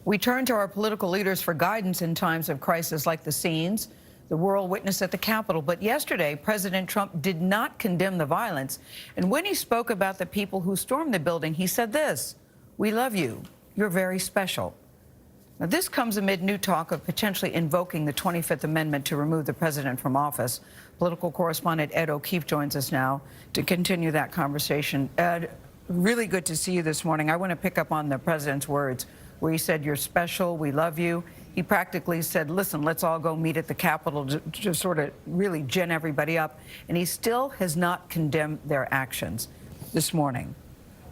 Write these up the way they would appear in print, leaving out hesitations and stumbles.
We turn to our political leaders for guidance in times of crisis like the scenes the world witnessed at the Capitol. But yesterday, President Trump did not condemn the violence. And when he spoke about the people who stormed the building, he said this: "We love you. You're very special." Now, this comes amid new talk of potentially invoking the 25th Amendment to remove the president from office. Political correspondent Ed O'Keefe joins us now to continue that conversation. Ed, really good to see you this morning. I want to pick up on the president's words where he said, "You're special, we love you." He practically said, listen, let's all go meet at the Capitol to sort of really gin everybody up. And he still has not condemned their actions this morning.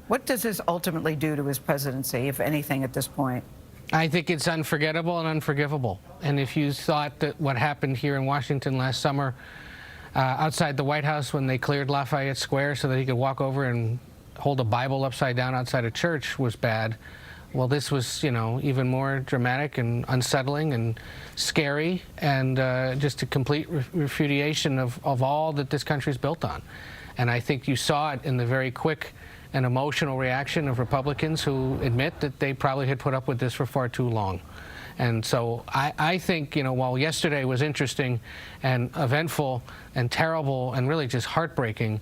What does this ultimately do to his presidency, if anything, at this point? I think it's unforgettable and unforgivable. And if you thought that what happened here in Washington last summer outside the White House when they cleared Lafayette Square so that he could walk over and hold a Bible upside down outside a church was bad, well, this was, you know, even more dramatic and unsettling and scary, and just a complete refutation of all that this country's built on. And I think you saw it in the very quick and emotional reaction of Republicans who admit that they probably had put up with this for far too long. And so I think, you know, while yesterday was interesting and eventful and terrible and really just heartbreaking,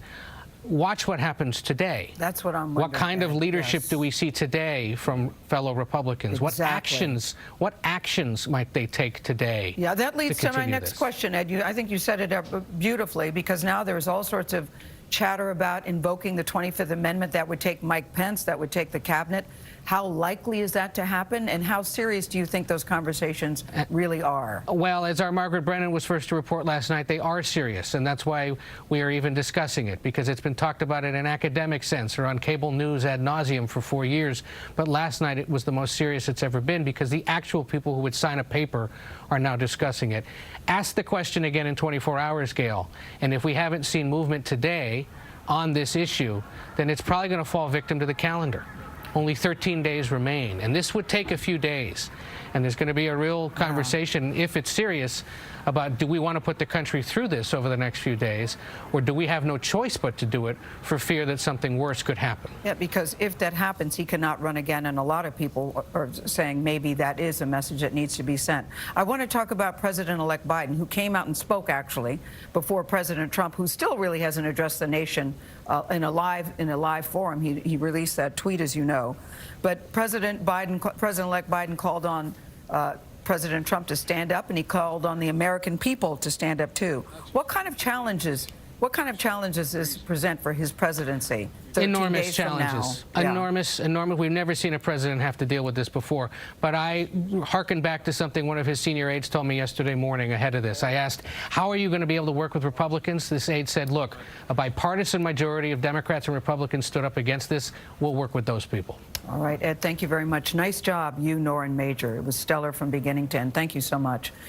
watch what happens today. That's what I'm wondering. What kind of leadership do we see today from fellow Republicans? Exactly. What actions might they take today? Yeah, that leads to my next this? question, Ed. I think you set it up beautifully, because now there's all sorts of chatter about invoking the 25th Amendment. That would take Mike Pence, that would take the cabinet. How likely is that to happen, and how serious do you think those conversations really are? Well, as our Margaret Brennan was first to report last night, they are serious, and that's why we are even discussing it, because it's been talked about in an academic sense or on cable news ad nauseum for 4 years. But last night it was the most serious it's ever been, because the actual people who would sign a paper are now discussing it. Ask the question again in 24 hours, Gail, and if we haven't seen movement today on this issue, then it's probably going to fall victim to the calendar. Only 13 days remain, and this would take a few days. And there's going to be a real conversation, if it's serious, about do we want to put the country through this over the next few days, or do we have no choice but to do it for fear that something worse could happen? Yeah, because if that happens, he cannot run again, and a lot of people are saying maybe that is a message that needs to be sent. I want to talk about President-elect Biden, who came out and spoke, actually, before President Trump, who still really hasn't addressed the nation in a live forum. He released that tweet, as you know. But President-elect Biden called on President Trump to stand up, and he called on the American people to stand up too. What kind of challenges does this present for his presidency? Enormous challenges. Yeah. Enormous. We've never seen a president have to deal with this before. But I hearken back to something one of his senior aides told me yesterday morning ahead of this. I asked, how are you going to be able to work with Republicans? This aide said, look, a bipartisan majority of Democrats and Republicans stood up against this. We'll work with those people. All right, Ed, thank you very much. Nice job, you, Nora, and Major. It was stellar from beginning to end. Thank you so much.